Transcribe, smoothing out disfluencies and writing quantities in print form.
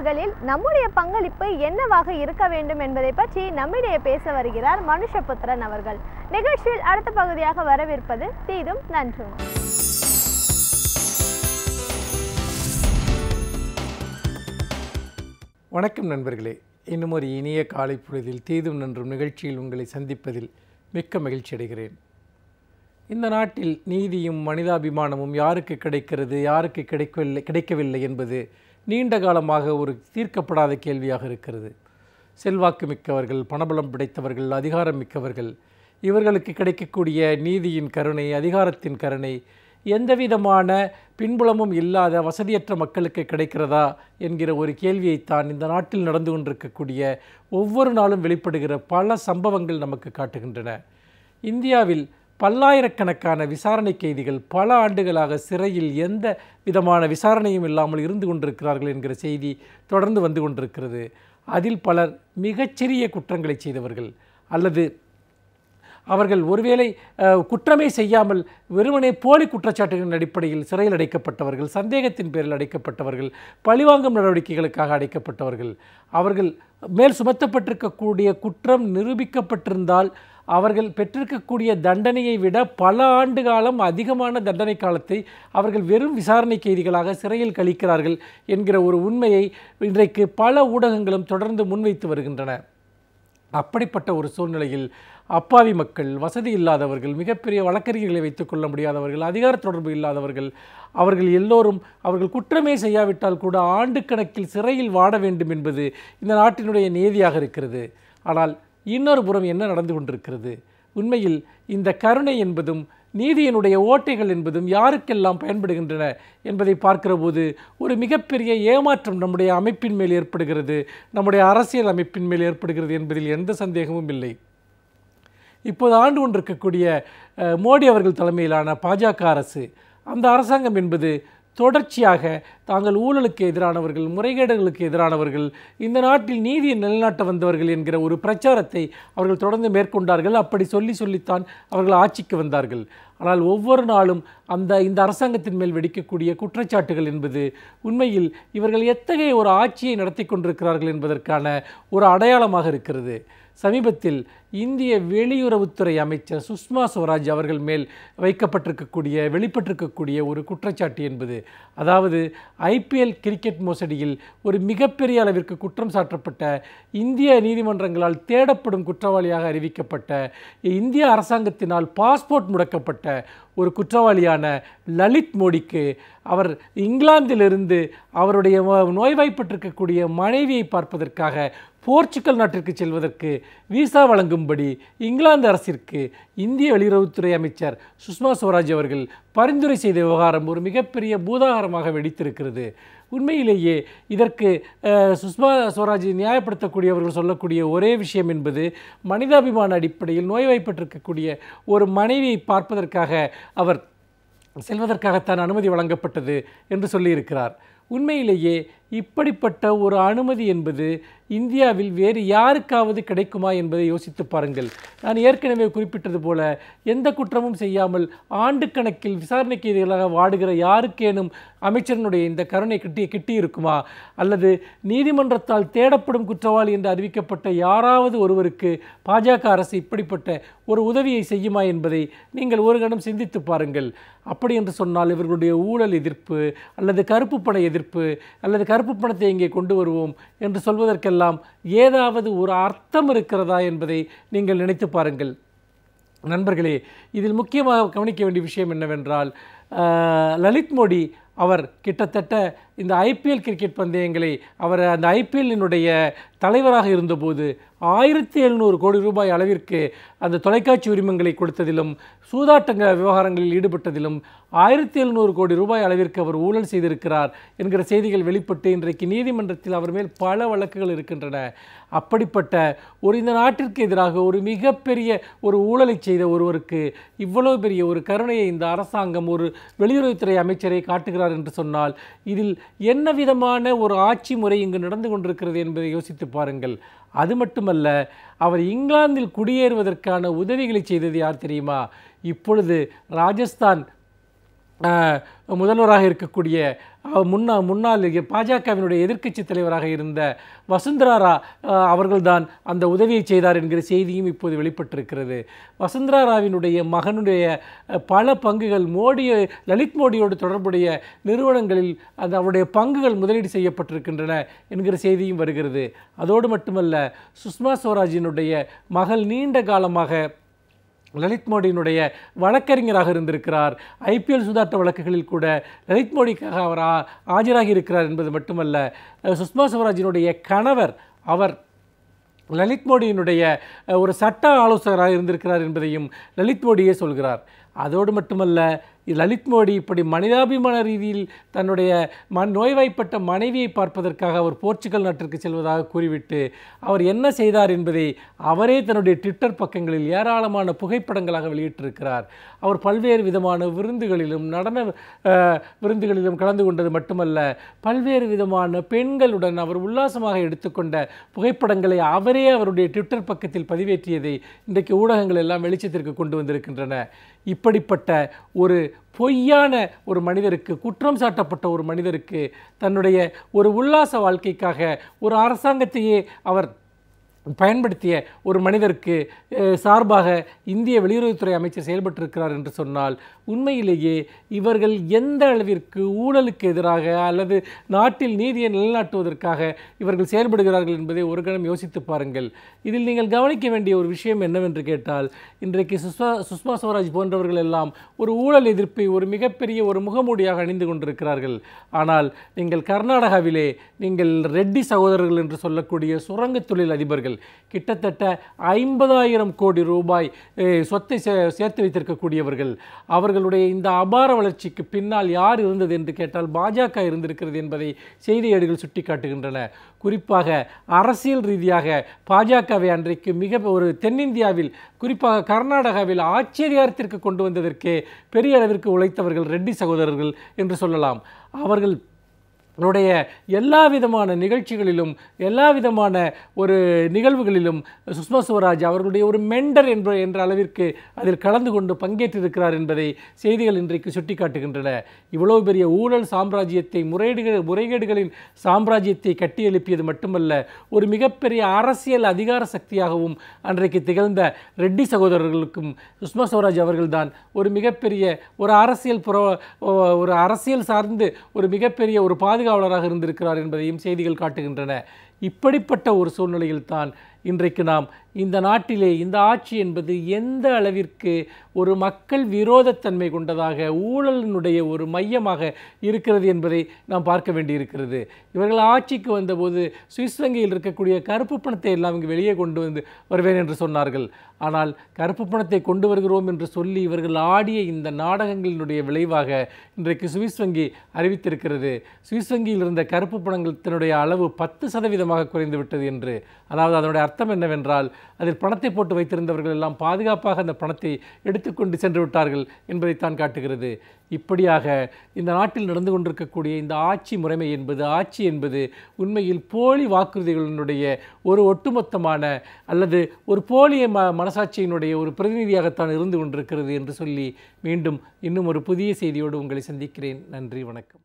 நிகழ்வுகளில் நம்முடைய பங்களிப்பு என்னவாக இருக்க வேண்டும் என்பதை பற்றி நம்மிடையே பேச வருகிறார் மனுஷபுத்திரன் அவர்கள். நிகழ்ச்சியில் அடுத்த பகுதியாக வரவிருப்பது தீதும் நன்றும். வணக்கம் நண்பர்களே, இன்னும் ஒரு இனிய காலை பொழுதில் தீதும் நன்றும் நிகழ்ச்சியில் உங்களை சந்திப்பதில் மிக்க மகிழ்ச்சி அடைகிறேன். இந்த நாட்டில் நீதியும் மனிதாபிமானமும் யாருக்கு கிடைக்கிறது, யாருக்கு கிடைக்கவில்லை என்பது நீண்ட காலமாக ஒரு தீர்க்கப்படாத கேள்வியாக இருக்கிறது. செல்வாக்கு மிக்கவர்கள், பணபலம் படைத்தவர்கள், அதிகாரம் மிக்கவர்கள், இவர்களுக்கு கிடைக்கக்கூடிய நீதியின் கருணை, அதிகாரத்தின் கருணை எந்தவிதமான பின்புலமும் இல்லாத வசதியற்ற மக்களுக்கு கிடைக்கிறதா என்கிற ஒரு கேள்வியைத்தான் இந்த நாட்டில் நடந்து கொண்டிருக்கக்கூடிய ஒவ்வொரு நாளும் வெளிப்படுகிற பல சம்பவங்கள் நமக்கு காட்டுகின்றன. இந்தியாவில் பல்லாயிரக்கணக்கான விசாரணை கைதிகள் பல ஆண்டுகளாக சிறையில் எந்த விதமான விசாரணையும் இல்லாமல் இருந்து கொண்டிருக்கிறார்கள் என்கிற செய்தி தொடர்ந்து வந்து கொண்டிருக்கிறது. அதில் பலர் மிகச்சிறிய குற்றங்களை செய்தவர்கள், அல்லது அவர்கள் ஒருவேளை குற்றமே செய்யாமல் வெறுமனே போலி குற்றச்சாட்டுகளின் அடிப்படையில் சிறையில் அடைக்கப்பட்டவர்கள், சந்தேகத்தின் பேரில் அடைக்கப்பட்டவர்கள், பழிவாங்கும் நடவடிக்கைகளுக்காக அடைக்கப்பட்டவர்கள். அவர்கள் மேல் சுமத்தப்பட்டிருக்கக்கூடிய குற்றம் நிரூபிக்கப்பட்டிருந்தால் அவர்கள் பெற்றிருக்கக்கூடிய தண்டனையை விட பல ஆண்டு காலம் அதிகமான தண்டனை காலத்தை அவர்கள் வெறும் விசாரணை கைதிகளாக சிறையில் கழிக்கிறார்கள் என்கிற ஒரு உண்மையை இன்றைக்கு பல ஊடகங்களும் தொடர்ந்து முன்வைத்து வருகின்றன. அப்படிப்பட்ட ஒரு சூழ்நிலையில் அப்பாவி மக்கள், வசதி இல்லாதவர்கள், மிகப்பெரிய வழக்கறிஞர்களை வைத்துக் கொள்ள முடியாதவர்கள், அதிகார தொடர்பு இல்லாதவர்கள், அவர்கள் எல்லோரும் அவர்கள் குற்றமே செய்யாவிட்டால் கூட ஆண்டு கணக்கில் சிறையில் வாட வேண்டும் என்பது இந்த நாட்டினுடைய நீதியாக இருக்கிறது. ஆனால் இன்னொரு புறம் என்ன நடந்து கொண்டிருக்கிறது? உண்மையில் இந்த கருணை என்பதும் நீதியினுடைய ஓட்டைகள் என்பதும் யாருக்கெல்லாம் பயன்படுகின்றன என்பதை பார்க்கிற போது ஒரு மிகப்பெரிய ஏமாற்றம் நம்முடைய அமைப்பின் மேல் ஏற்படுகிறது, நம்முடைய அரசியல் அமைப்பின் மேல் ஏற்படுகிறது என்பதில் எந்த சந்தேகமும் இல்லை. இப்போது ஆண்டு கொண்டிருக்கக்கூடிய மோடி அவர்கள் தலைமையிலான பாஜக அரசு, அந்த அரசாங்கம் என்பது தொடர்ச்சியாக தாங்கள் ஊழலுக்கு எதிரானவர்கள், முறைகேடுகளுக்கு எதிரானவர்கள், இந்த நாட்டில் நீதியை நிலைநாட்ட வந்தவர்கள் என்கிற ஒரு பிரச்சாரத்தை அவர்கள் தொடர்ந்து மேற்கொண்டார்கள். அப்படி சொல்லித்தான் அவர்கள் ஆட்சிக்கு வந்தார்கள். ஆனால் ஒவ்வொரு நாளும் இந்த அரசாங்கத்தின் மேல் வெடிக்கக்கூடிய குற்றச்சாட்டுகள் என்பது உண்மையில் இவர்கள் எத்தகைய ஒரு ஆட்சியை நடத்தி கொண்டிருக்கிறார்கள் என்பதற்கான ஒரு அடையாளமாக இருக்கிறது. சமீபத்தில் இந்திய வெளியுறவுத்துறை அமைச்சர் சுஷ்மா ஸ்வராஜ் அவர்கள் மேல் வெளிப்பட்டிருக்கக்கூடிய ஒரு குற்றச்சாட்டு என்பது, அதாவது ஐபிஎல் கிரிக்கெட் மோசடியில் ஒரு மிகப்பெரிய அளவிற்கு குற்றம் சாட்டப்பட்ட, இந்திய நீதிமன்றங்களால் தேடப்படும் குற்றவாளியாக அறிவிக்கப்பட்ட, இந்திய அரசாங்கத்தினால் பாஸ்போர்ட் முடக்கப்பட்ட ஒரு குற்றவாளியான லலித் மோடிக்கு அவர் இங்கிலாந்திலிருந்து அவருடைய நோய்வாய்ப்பட்டிருக்கக்கூடிய மனைவியை பார்ப்பதற்காக போர்ச்சுகல் நாட்டிற்கு செல்வதற்கு விசா வழங்கும்படி இங்கிலாந்து அரசிற்கு இந்திய வெளியுறவுத்துறை அமைச்சர் சுஷ்மா ஸ்வராஜ் அவர்கள் பரிந்துரை செய்த விவகாரம் ஒரு மிகப்பெரிய பூதாகரமாக வெடித்திருக்கிறது. உண்மையிலேயே இதற்கு சுஷ்மா ஸ்வராஜ் நியாயப்படுத்தக்கூடியவர்கள் சொல்லக்கூடிய ஒரே விஷயம் என்பது, மனிதாபிமான அடிப்படையில் நோய்வாய்ப்பட்டிருக்கக்கூடிய ஒரு மனைவியை பார்ப்பதற்காக அவர் செல்வதற்காகத்தான் அனுமதி வழங்கப்பட்டது என்று சொல்லியிருக்கிறார். உண்மையிலேயே இப்படிப்பட்ட ஒரு அனுமதி என்பது இந்தியாவில் வேறு யாருக்காவது கிடைக்குமா என்பதை யோசித்து பாருங்கள். நான் ஏற்கனவே குறிப்பிட்டது போல எந்த குற்றமும் செய்யாமல் ஆண்டு கணக்கில் விசாரணை கைதிகளாக வாடுகிற யாருக்கேனும் அமைச்சரனுடைய இந்த கருணை கிட்டி இருக்குமா? அல்லது நீதிமன்றத்தால் தேடப்படும் குற்றவாளி என்று அறிவிக்கப்பட்ட யாராவது ஒருவருக்கு பாஜக அரசு இப்படிப்பட்ட ஒரு உதவியை செய்யுமா என்பதை நீங்கள் ஒரு கணம் சிந்தித்து பாருங்கள். அப்படி என்று சொன்னால் இவர்களுடைய ஊழல் எதிர்ப்பு, அல்லது கருப்பு பண எதிர்ப்பு, அல்லது கருப்பு பணத்தை இங்கே கொண்டு வருவோம் என்று சொல்வதற்கெல்லாம் ஏதாவது ஒரு அர்த்தம் இருக்கிறதா என்பதை நீங்கள் நினைத்து பாருங்கள். நண்பர்களே, இதில் முக்கியமாக கவனிக்க வேண்டிய விஷயம் என்னவென்றால், லலித் மோடி அவர் கிட்டத்தட்ட இந்த ஐபிஎல் கிரிக்கெட் பந்தயங்களை அவர் அந்த ஐபிஎல்லினுடைய தலைவராக இருந்தபோது 1700 கோடி ரூபாய் அளவிற்கு அந்த தொலைக்காட்சி உரிமங்களை கொடுத்ததிலும், சூதாட்ட விவகாரங்களில் ஈடுபட்டதிலும் 1700 கோடி ரூபாய் அளவிற்கு அவர் ஊழல் செய்திருக்கிறார் என்கிற செய்திகள் வெளிப்பட்டு இன்றைக்கு நீதிமன்றத்தில் அவர் மேல் பல வழக்குகள் இருக்கின்றன. அப்படிப்பட்ட இந்த நாட்டிற்கு எதிராக ஒரு மிகப்பெரிய ஒரு ஊழலை செய்த ஒருவருக்கு இவ்வளவு பெரிய ஒரு கருணையை இந்த அரசாங்கம் ஒரு வெளியுறவுத்துறை அமைச்சரை காட்டுகிறார் என்று சொன்னால் இதில் என்ன விதமான ஒரு ஆட்சி முறை இங்கு நடந்து கொண்டிருக்கிறது என்பதை யோசித்து பாருங்கள். அது மட்டுமல்ல, அவர் இங்கிலாந்தில் குடியேறுவதற்கான உதவிகளை செய்தது யார் தெரியுமா? இப்பொழுது ராஜஸ்தான் முதல்வராக இருக்கக்கூடிய முன்னாள் பாஜகவினுடைய எதிர்க்கட்சி தலைவராக இருந்த வசுந்தரா அவர்கள்தான் அந்த உதவியை செய்தார் என்கிற செய்தியும் இப்போது வெளிப்பட்டிருக்கிறது. வசுந்தராவினுடைய மகனுடைய பல பங்குகள் லலித் மோடியோடு தொடர்புடைய நிறுவனங்களில் அவருடைய பங்குகள் முதலீடு செய்யப்பட்டிருக்கின்றன என்கிற செய்தியும் வருகிறது. அதோடு மட்டுமல்ல, சுஷ்மா ஸ்வராஜினுடைய மகள் நீண்ட காலமாக லலித் மோடியினுடைய வழக்கறிஞராக இருந்திருக்கிறார். IPL சூதாட்ட வழக்குகளில் கூட லலித் மோடிக்காக அவர் ஆஜராகி இருக்கிறார் என்பது மட்டுமல்ல, சுஷ்மா ஸ்வராஜினுடைய கணவர் அவர் லலித் மோடியினுடைய ஒரு சட்ட ஆலோசகராக இருந்திருக்கிறார் என்பதையும் லலித் மோடியே சொல்கிறார். அதோடு மட்டுமல்ல, லலித் மோடி இப்படி மனிதாபிமான ரீதியில் தன்னுடைய நோய்வாய்ப்பட்ட மனைவியை பார்ப்பதற்காக அவர் போர்ச்சுகல் நாட்டிற்கு செல்வதாக கூறிவிட்டு அவர் என்ன செய்தார் என்பதை அவரே தன்னுடைய ட்விட்டர் பக்கங்களில் ஏராளமான புகைப்படங்களாக வெளியிட்டிருக்கிறார். அவர் பல்வேறு விதமான விருந்துகளிலும் நடன விருந்துகளிலும் கலந்து கொண்டது மட்டுமல்ல, பல்வேறு விதமான பெண்களுடன் அவர் உல்லாசமாக எடுத்துக்கொண்ட புகைப்படங்களை அவரே அவருடைய ட்விட்டர் பக்கத்தில் பதிவேற்றியதை இன்றைக்கு ஊடகங்கள் எல்லாம் வெளிச்சத்திற்கு கொண்டு வந்திருக்கின்றன. இப்படிப்பட்ட ஒரு பொய்யான ஒரு மனிதருக்கு, குற்றம் சாட்டப்பட்ட ஒரு மனிதருக்கு, தன்னுடைய ஒரு உல்லாச வாழ்க்கைக்காக ஒரு அரசாங்கத்தையே அவர் பயன்படுத்திய ஒரு மனிதருக்கு சார்பாக இந்திய வெளியுறவுத்துறை அமைச்சர் செயல்பட்டிருக்கிறார் என்று சொன்னால், உண்மையிலேயே இவர்கள் எந்த அளவிற்கு ஊழலுக்கு எதிராக அல்லது நாட்டில் நீதியை நிலைநாட்டுவதற்காக இவர்கள் செயல்படுகிறார்கள் என்பதை ஒரு கணம் யோசித்து பாருங்கள். இதில் நீங்கள் கவனிக்க வேண்டிய ஒரு விஷயம் என்னவென்று கேட்டால், இன்றைக்கு சுஷ்மா ஸ்வராஜ் போன்றவர்கள் எல்லாம் ஒரு ஊழல் எதிர்ப்பை ஒரு மிகப்பெரிய ஒரு முகமூடியாக அணிந்து கொண்டிருக்கிறார்கள். ஆனால் நீங்கள் கர்நாடகாவிலே நீங்கள் ரெட்டி சகோதரர்கள் என்று சொல்லக்கூடிய சுரங்க தொழில் அதிபர்கள் கிட்டத்தட்ட 50,000 கோடி ரூபாய் சொத்தை சேர்த்து வைத்திருக்கக்கூடியவர்கள். அவர்களுடைய இந்த அபார வளர்ச்சிக்கு பின்னால் யார் இருந்தது என்று கேட்டால் பாஜக இருந்திருக்கிறது என்பதை செய்தியேடுகள் சுட்டிக்காட்டுகின்றன. குறிப்பாக அரசியல் ரீதியாக பாஜகவை அன்றைக்கு மிக ஒரு தென்னிந்தியாவில், குறிப்பாக கர்நாடகாவில் ஆட்சி அதிகாரத்திற்கு கொண்டு வந்ததற்கே பெரிய அளவிற்கு உழைத்தவர்கள் ரெட்டி சகோதரர்கள் என்று சொல்லலாம். அவர்கள் எல்லா விதமான நிகழ்ச்சிகளிலும் எல்லா விதமான ஒரு நிகழ்வுகளிலும் சுஷ்மா ஸ்வராஜ் அவர்களுடைய ஒரு மெண்டர் என்ற அளவிற்கு அதில் கலந்து கொண்டு பங்கேற்றிருக்கிறார் என்பதை செய்திகள் இன்றைக்கு சுட்டிக்காட்டுகின்றன. இவ்வளவு பெரிய ஊழல் சாம்ராஜ்யத்தை, முறைகேடுகளின் சாம்ராஜ்யத்தை கட்டி எழுப்பியது மட்டுமல்ல, ஒரு மிகப்பெரிய அரசியல் அதிகார சக்தியாகவும் அன்றைக்கு திகழ்ந்த ரெட்டி சகோதரர்களுக்கும் சுஷ்மா ஸ்வராஜ் அவர்கள்தான் ஒரு மிகப்பெரிய ஒரு அரசியல் சார்ந்து ஒரு மிகப்பெரிய ஒரு பாதுகாவலராக இருந்திருக்கிறார் என்பதையும் செய்திகள் காட்டுகின்றன. இப்படிப்பட்ட ஒரு சூழ்நிலையில்தான் இன்றைக்கு நாம் இந்த நாட்டிலே இந்த ஆட்சி என்பது எந்த அளவிற்கு ஒரு மக்கள் விரோதத்தன்மை கொண்டதாக, ஊழலினுடைய ஒரு மையமாக இருக்கிறது என்பதை நாம் பார்க்க வேண்டியிருக்கிறது. இவர்கள் ஆட்சிக்கு வந்தபோது சுவிஸ் வங்கியில் இருக்கக்கூடிய கருப்பு பணத்தை எல்லாம் இங்கு வெளியே கொண்டு வருவேன் என்று சொன்னார்கள். ஆனால் கருப்பு பணத்தை கொண்டு வருகிறோம் என்று சொல்லி இவர்கள் ஆடிய இந்த நாடகங்களினுடைய விளைவாக இன்றைக்கு சுவிஸ் வங்கி அறிவித்திருக்கிறது, சுவிஸ் வங்கியில் இருந்த கருப்பு பணத்தினுடைய அளவு 10% குறைந்துவிட்டது என்று. அதாவது அதனுடைய அர்த்தம் என்னவென்றால், அதில் பணத்தை போட்டு வைத்திருந்தவர்கள் எல்லாம் பாதுகாப்பாக அந்த பணத்தை எடுத்துக்கொண்டு சென்று விட்டார்கள் என்பதைத்தான் காட்டுகிறது. இப்படியாக இந்த நாட்டில் நடந்து கொண்டிருக்கக்கூடிய இந்த ஆட்சி என்பது உண்மையில் போலி வாக்குறுதிகளினுடைய ஒரு ஒட்டுமொத்தமான அல்லது ஒரு போலிய மனசாட்சியினுடைய ஒரு பிரதிநிதியாகத்தான் இருந்து கொண்டிருக்கிறது என்று சொல்லி மீண்டும் இன்னும் ஒரு புதிய செய்தியோடு உங்களை சந்திக்கிறேன். நன்றி, வணக்கம்.